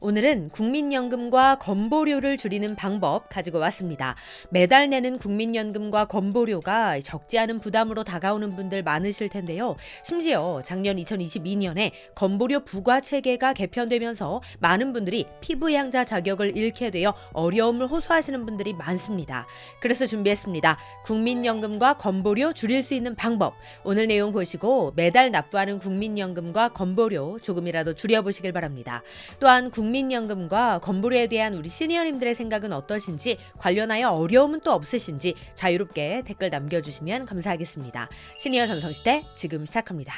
오늘은 국민연금과 건보료를 줄이는 방법 가지고 왔습니다. 매달 내는 국민연금과 건보료가 적지 않은 부담으로 다가오는 분들 많으실 텐데요. 심지어 작년 2022년에 건보료 부과 체계가 개편되면서 많은 분들이 피부양자 자격을 잃게 되어 어려움을 호소하시는 분들이 많습니다. 그래서 준비했습니다. 국민연금과 건보료 줄일 수 있는 방법. 오늘 내용 보시고 매달 납부하는 국민연금과 건보료 조금이라도 줄여보시길 바랍니다. 또한 국민연금과 건보료에 대한 우리 시니어님들의 생각은 어떠신지, 관련하여 어려움은 또 없으신지 자유롭게 댓글 남겨주시면 감사하겠습니다. 시니어 전성시대 지금 시작합니다.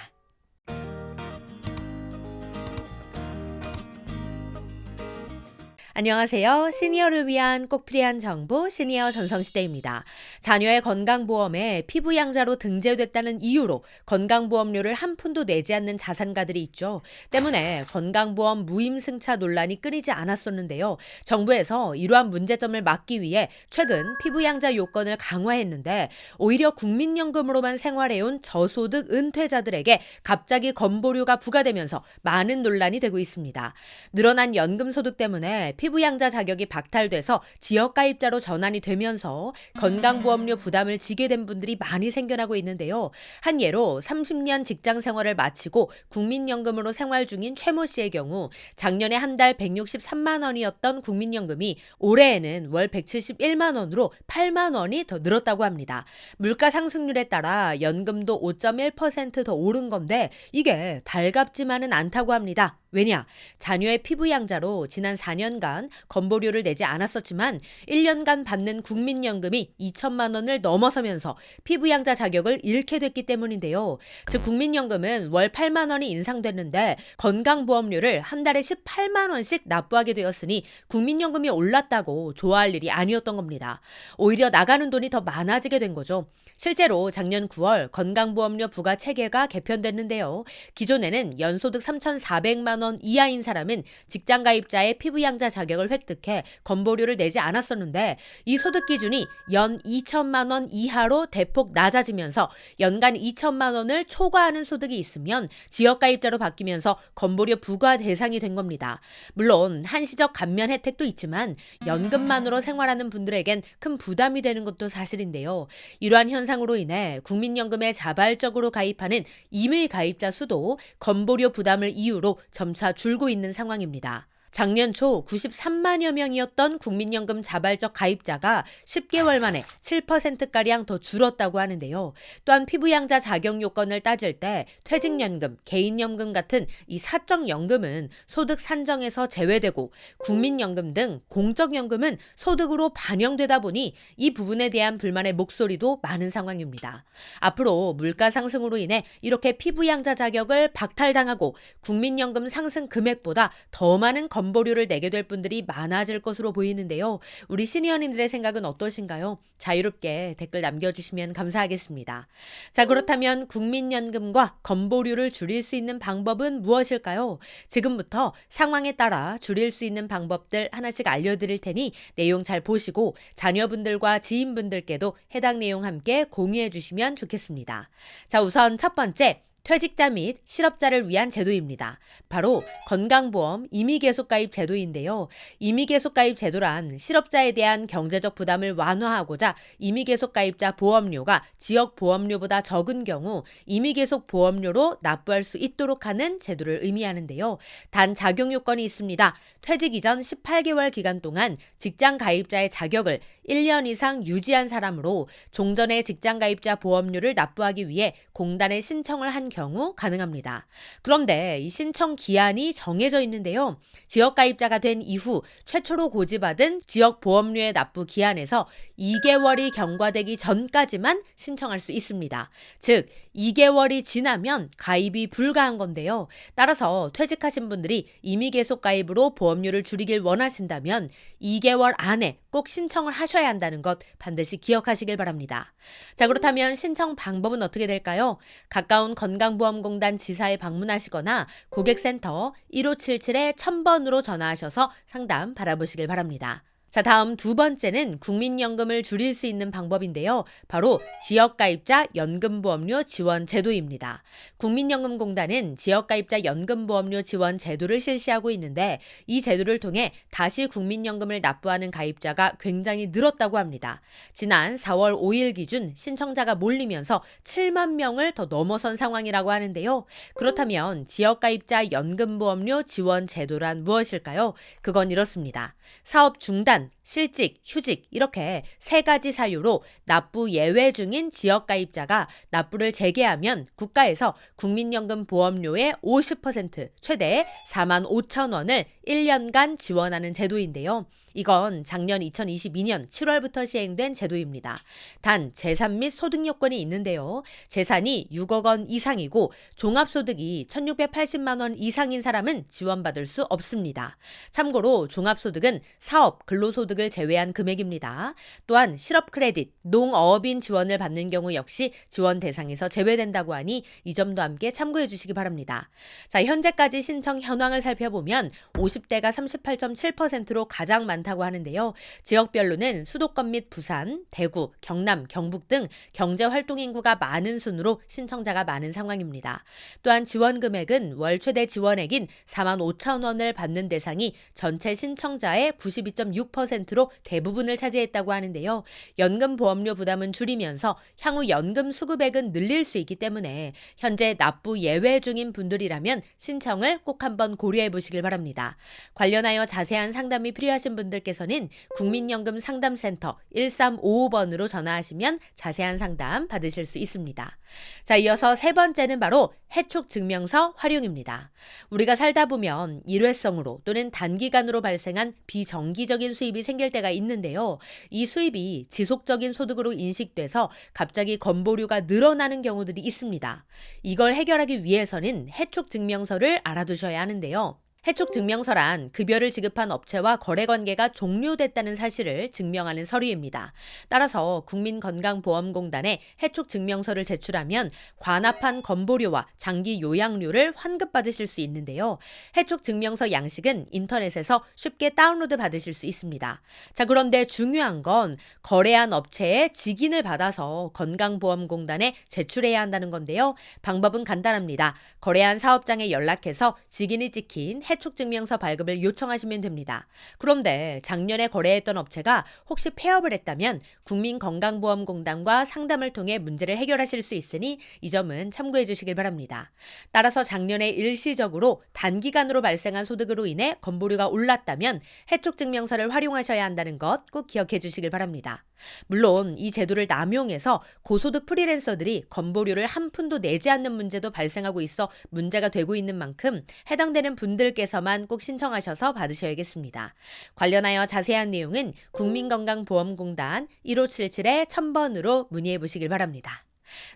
안녕하세요. 시니어를 위한 꼭 필요한 정보 시니어 전성시대입니다. 자녀의 건강보험에 피부양자로 등재됐다는 이유로 건강보험료를 한 푼도 내지 않는 자산가들이 있죠. 때문에 건강보험 무임승차 논란이 끊이지 않았었는데요. 정부에서 이러한 문제점을 막기 위해 최근 피부양자 요건을 강화했는데 오히려 국민연금으로만 생활해온 저소득 은퇴자들에게 갑자기 건보료가 부과되면서 많은 논란이 되고 있습니다. 늘어난 연금소득 때문에 피부양자 자격이 박탈돼서 지역가입자로 전환이 되면서 건강보험료 부담을 지게 된 분들이 많이 생겨나고 있는데요. 한 예로 30년 직장 생활을 마치고 국민연금으로 생활 중인 최모 씨의 경우 작년에 한 달 163만 원이었던 국민연금이 올해에는 월 171만 원으로 8만 원이 더 늘었다고 합니다. 물가 상승률에 따라 연금도 5.1% 더 오른 건데 이게 달갑지만은 않다고 합니다. 왜냐? 자녀의 피부양자로 지난 4년간 건보료를 내지 않았었지만 1년간 받는 국민연금이 2천만 원을 넘어서면서 피부양자 자격을 잃게 됐기 때문인데요. 즉 국민연금은 월 8만 원이 인상됐는데 건강보험료를 한 달에 18만 원씩 납부하게 되었으니 국민연금이 올랐다고 좋아할 일이 아니었던 겁니다. 오히려 나가는 돈이 더 많아지게 된 거죠. 실제로 작년 9월 건강보험료 부과 체계가 개편됐는데요. 기존에는 연소득 3,400만 원 이하인 사람은 직장가입자의 피부양자 자격을 획득해 건보료를 내지 않았었는데 이 소득 기준이 연 2천만 원 이하로 대폭 낮아지면서 연간 2천만 원을 초과하는 소득이 있으면 지역가입자로 바뀌면서 건보료 부과 대상이 된 겁니다. 물론 한시적 감면 혜택도 있지만 연금만으로 생활하는 분들에겐 큰 부담이 되는 것도 사실인데요. 이러한 현상으로 인해 국민연금에 자발적으로 가입하는 임의 가입자 수도 건보료 부담을 이유로 점차 줄고 있는 상황입니다. 작년 초 93만여 명이었던 국민연금 자발적 가입자가 10개월 만에 7%가량 더 줄었다고 하는데요. 또한 피부양자 자격 요건을 따질 때 퇴직연금, 개인연금 같은 이 사적연금은 소득 산정에서 제외되고 국민연금 등 공적연금은 소득으로 반영되다 보니 이 부분에 대한 불만의 목소리도 많은 상황입니다. 앞으로 물가 상승으로 인해 이렇게 피부양자 자격을 박탈당하고 국민연금 상승 금액보다 더 많은 건보료를 내게 될 분들이 많아질 것으로 보이는데요. 우리 시니어님들의 생각은 어떠신가요? 자유롭게 댓글 남겨주시면 감사하겠습니다. 자, 그렇다면 국민연금과 건보료를 줄일 수 있는 방법은 무엇일까요? 지금부터 상황에 따라 줄일 수 있는 방법들 하나씩 알려드릴 테니 내용 잘 보시고 자녀분들과 지인분들께도 해당 내용 함께 공유해 주시면 좋겠습니다. 자, 우선 첫 번째. 퇴직자 및 실업자를 위한 제도입니다. 바로 건강보험 임의계속가입 제도인데요. 임의계속가입 제도란 실업자에 대한 경제적 부담을 완화하고자 임의계속가입자 보험료가 지역보험료보다 적은 경우 임의계속보험료로 납부할 수 있도록 하는 제도를 의미하는데요. 단 작용 요건이 있습니다. 퇴직 이전 18개월 기간 동안 직장가입자의 자격을 1년 이상 유지한 사람으로 종전의 직장가입자 보험료를 납부하기 위해 공단에 신청을 한 경우 가능합니다. 그런데 이 신청 기한이 정해져 있는데요. 지역가입자가 된 이후 최초로 고지받은 지역보험료의 납부 기한에서 2개월이 경과되기 전까지만 신청할 수 있습니다. 즉 2개월이 지나면 가입이 불가한 건데요. 따라서 퇴직하신 분들이 임의계속가입으로 보험료를 줄이길 원하신다면 2개월 안에 꼭 신청을 하셔야 한다는 것 반드시 기억하시길 바랍니다. 자, 그렇다면 신청 방법은 어떻게 될까요? 가까운 건강보험공단 지사에 방문하시거나 고객센터 1577-1000번으로 전화하셔서 상담 받아보시길 바랍니다. 자, 다음 두 번째는 국민연금을 줄일 수 있는 방법인데요. 바로 지역가입자 연금보험료 지원 제도입니다. 국민연금공단은 지역가입자 연금보험료 지원 제도를 실시하고 있는데 이 제도를 통해 다시 국민연금을 납부하는 가입자가 굉장히 늘었다고 합니다. 지난 4월 5일 기준 신청자가 몰리면서 7만 명을 더 넘어선 상황이라고 하는데요. 그렇다면 지역가입자 연금보험료 지원 제도란 무엇일까요? 그건 이렇습니다. 사업 중단, 실직, 휴직 이렇게 세 가지 사유로 납부 예외 중인 지역가입자가 납부를 재개하면 국가에서 국민연금 보험료의 50% 최대 4만 5천 원을 1년간 지원하는 제도인데요. 이건 작년 2022년 7월부터 시행된 제도입니다. 단 재산 및 소득 요건이 있는데요. 재산이 6억 원 이상이고 종합소득이 1,680만 원 이상인 사람은 지원받을 수 없습니다. 참고로 종합소득은 사업, 근로소득을 제외한 금액입니다. 또한 실업 크레딧, 농어업인 지원을 받는 경우 역시 지원 대상에서 제외된다고 하니 이 점도 함께 참고해 주시기 바랍니다. 자, 현재까지 신청 현황을 살펴보면 50대가 38.7%로 가장 많다고 하는데요. 지역별로는 수도권 및 부산, 대구, 경남, 경북 등 경제활동 인구가 많은 순으로 신청자가 많은 상황입니다. 또한 지원 금액은 월 최대 지원액인 4만 5천 원을 받는 대상이 전체 신청자의 92.6%로 대부분을 차지했다고 하는데요. 연금보험료 부담은 줄이면서 향후 연금 수급액은 늘릴 수 있기 때문에 현재 납부 예외 중인 분들이라면 신청을 꼭 한번 고려해 보시길 바랍니다. 관련하여 자세한 상담이 필요하신 분들께서는 국민연금 상담센터 1355번으로 전화하시면 자세한 상담 받으실 수 있습니다. 자, 이어서 세 번째는 바로 해촉 증명서 활용입니다. 우리가 살다 보면 일회성으로 또는 단기간으로 발생한 비정기적인 수입이 생길 때가 있는데요. 이 수입이 지속적인 소득으로 인식돼서 갑자기 건보료가 늘어나는 경우들이 있습니다. 이걸 해결하기 위해서는 해촉 증명서를 알아두셔야 하는데요. 해촉 증명서란 급여를 지급한 업체와 거래 관계가 종료됐다는 사실을 증명하는 서류입니다. 따라서 국민건강보험공단에 해촉 증명서를 제출하면 관합한 건보료와 장기 요양료를 환급받으실 수 있는데요. 해촉 증명서 양식은 인터넷에서 쉽게 다운로드 받으실 수 있습니다. 자, 그런데 중요한 건 거래한 업체의 직인을 받아서 건강보험공단에 제출해야 한다는 건데요. 방법은 간단합니다. 거래한 사업장에 연락해서 직인이 찍힌 해촉증명서 발급을 요청하시면 됩니다. 그런데 작년에 거래했던 업체가 혹시 폐업을 했다면 국민건강보험공단과 상담을 통해 문제를 해결하실 수 있으니 이 점은 참고해 주시길 바랍니다. 따라서 작년에 일시적으로 단기간으로 발생한 소득으로 인해 건보료가 올랐다면 해촉증명서를 활용하셔야 한다는 것 꼭 기억해 주시길 바랍니다. 물론 이 제도를 남용해서 고소득 프리랜서들이 건보료를 한 푼도 내지 않는 문제도 발생하고 있어 문제가 되고 있는 만큼 해당되는 분들께서만 꼭 신청하셔서 받으셔야겠습니다. 관련하여 자세한 내용은 국민건강보험공단 1577-1000번으로 문의해 보시길 바랍니다.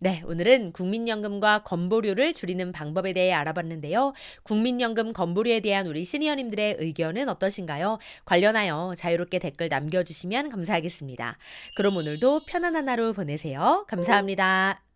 네, 오늘은 국민연금과 건보료를 줄이는 방법에 대해 알아봤는데요. 국민연금 건보료에 대한 우리 시니어님들의 의견은 어떠신가요? 관련하여 자유롭게 댓글 남겨주시면 감사하겠습니다. 그럼 오늘도 편안한 하루 보내세요. 감사합니다.